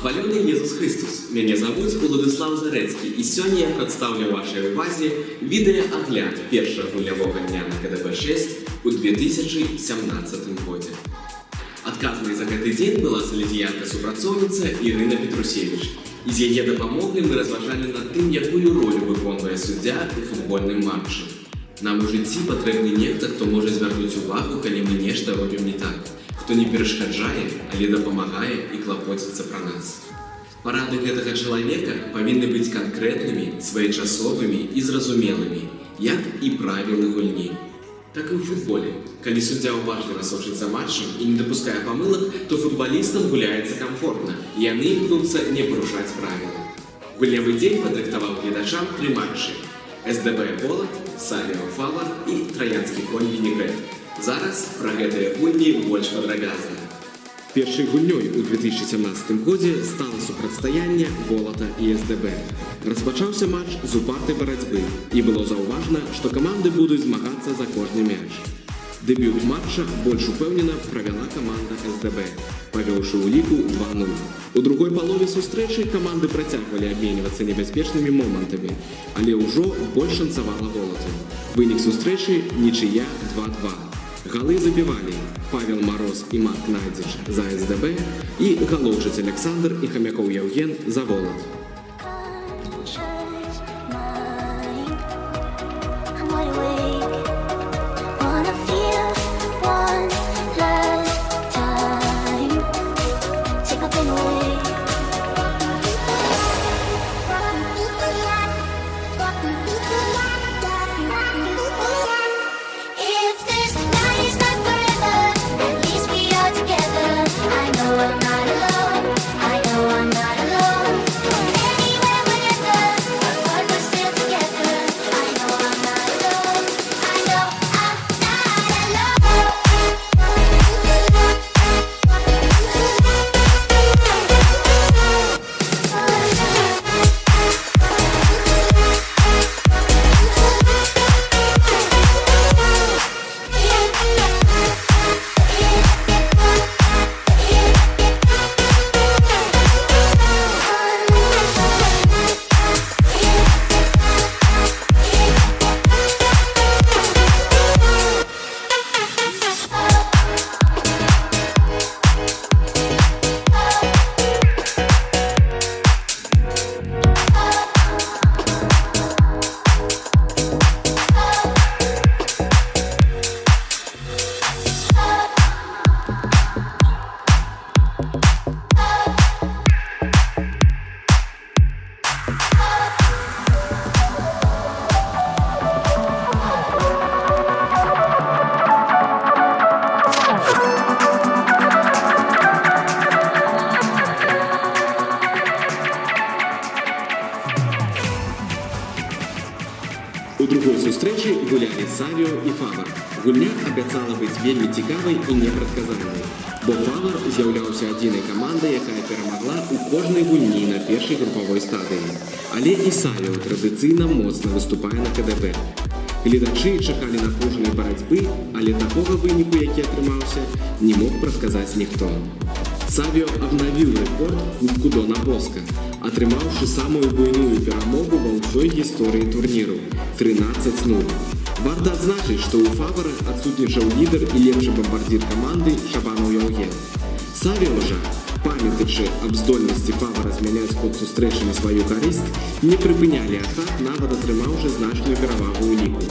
Хвалёны Езус Христус. Мяне завуць Уладыслаў Зарэцкі, і сёння я прадстаўлю вашай увазе відэаагляд першага гульнявога дня на КДБ-6 у 2017 годзе. Адказнай за гэты дзень была салезіянка-супрацоўніца Ірына Петрусевіч. І з яе дапамогай мы разважалі над тым, якую ролю выконвае суддзя ў футбольным матчы. Нам у жыцці патрэбны нехта, хто можа звярнуць увагу, калі мы нешта робім не так, хто не перашкаджае, але дапамагае і клапоціцца пра нас. Парады гэтага чалавека павінны быць канкрэтнымі, своечасовымі і зразумелымі, як і правілы гульні. Так і ў футболе. Калі суддзя уважліва сочыць за матчам і не дапускае памылак, то футбалістам гуляецца камфортна, і яны імкнуцца не парушаць правілы. Гульнявы дзень падрыхтаваў гледачам 3 матчы: СДБ Волат, Савіо Фавар і Траянскі конь Вінігрэд. Зараз пра гэтыя гульні больш падрабязна. Першай гульнёй у 2017 годзе стала супрацьстаянне Волата і СДБ. Распачаўся матч з упартай барацьбы, і было заўважна, што каманды будуць змагацца за кожны мяч. Дэбют матча больш упэўнена правяла каманда СДБ, павёўшы ў ліку 2-0. У другой палове сустрэчы каманды працягвалі абменьвацца небяспечнымі момантамі, але ўжо больш шанцавала Волату. Вынік сустрэчы нічыя 2-2. Галы забівалі Павел Мароз і Марк Найдзіч за СДБ і галоўчыць Александр і Хамякоў Яўген за Волат. У другой сустрэчы гулялі Савіо і Фавар. Гульня абяцала быць вельмі цікавай і непрадказальнай, бо Фавар з'яўляўся адзінай камандай, якая перамагла ў кожнай гульні на першай групавой стадыі. Але і Савіо традыцыйна моцна выступае на КДБ. Гледачы чакалі напружанай барацьбы, але такога выніку, які атрымаўся, не мог прадказаць ніхто. Савіо абнавіў рэкорд Кубку Дона Боска, атрымаўшы самую буйную перамогу ва ўсёй гісторыі турніру – 13-0. Варта адзначыць, што ў Фавара адсутнічаў лідар і лепшы бамбардзір каманды Шабанаў Яўген. Савіо жа, памятаючы аб здольнасці Фавара змяняць ход сустрэчы на сваю карысць, не прыпынялі атак, нават атрымаўшы значную перавагу ў ліку.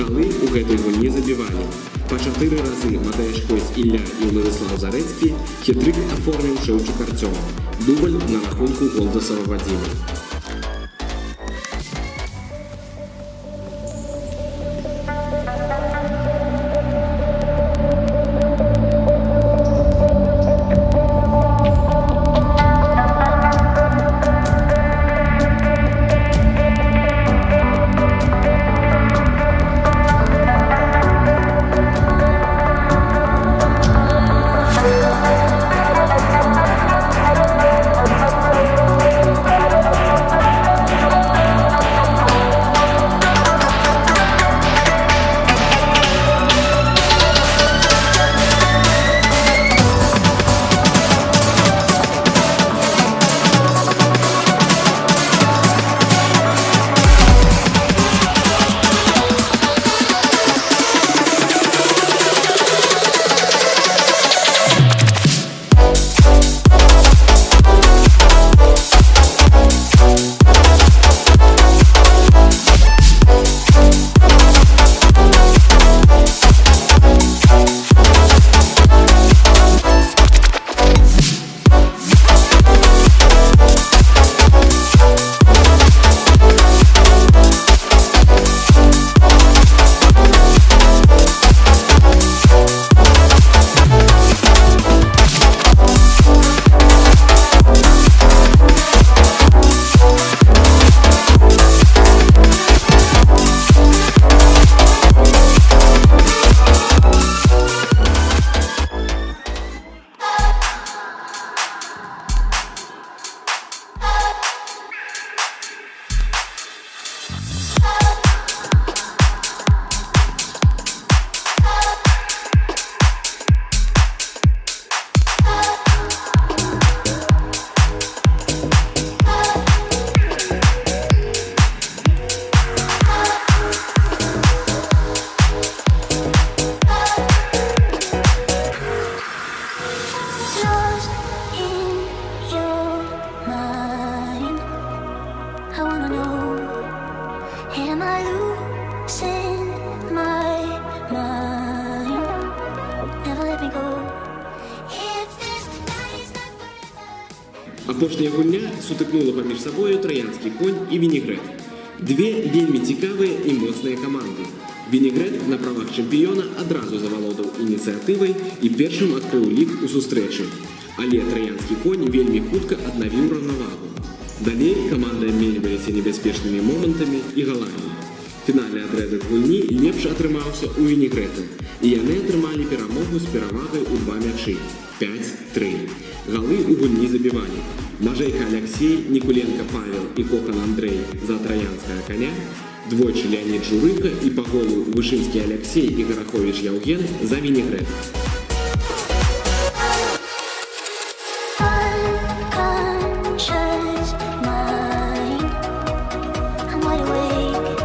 Галы ў гэтай гульні забівалі. Па 4 разы Матаешкоць Ілля і Уладыслаў Зарэцкі, хітрык аформіў Шэўчук Арцём. Дубль на рахунку Голдасава Вадзіма. Am I losing my mind? Never let me go. If this night is not forever. Апошняя гульня сутыкнула паміж сабою траянскі конь і Вінігрэд. Две вельмі цікавыя і моцныя каманды. Вінігрэд на правах чэмпіёна адразу завалодаў ініцыятывай і першым адкрыў лік у сустрэчы. Але траянскі конь вельмі хутка аднавіў раўнавагу. Далей каманды абменьваліся небяспечнымі момантамі і галамі. Фінальны адрэзак гульні лепш атрымаўся ў Вінігрэда, і яны атрымалі перамогу з перавагай у 2 мячы – 5-3. Галы ў гульні забівалі Мажейка Алексей, Никуленко Павел і Кохан Андрей за траянскага коня, двойчы Леонид Журыка і па голу Вышынскі Алексей і Гарахович Яўген за Вінігрэд. Unconscious mind. I'm wide awake.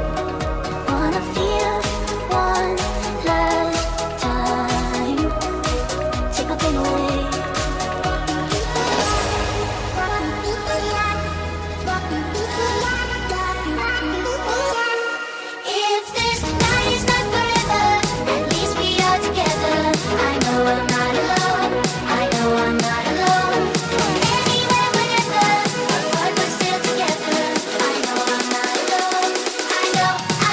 Wanna feel one last time. Take my pain away. If this night is not forever, at least we are together. I know I'm not alone. I know I'm not alone. Anywhere, whenever, apart but still together. I know I'm not alone. I know I'm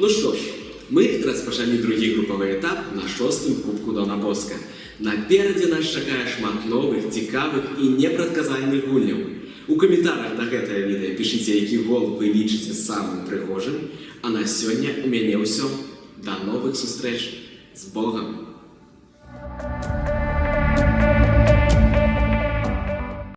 Ну що ж, ми розпочали другий груповий етап на 6-м Кубку Дона Боска. Напередзе нас чакае шмат новых, цікавых і непрадказальных гульняў. У каментарах да гэтага відэа пішыце, які гол вы лічыце самым прыгожым, а на сёння у мяне ўсё. Да новых сустрэч. З Богам!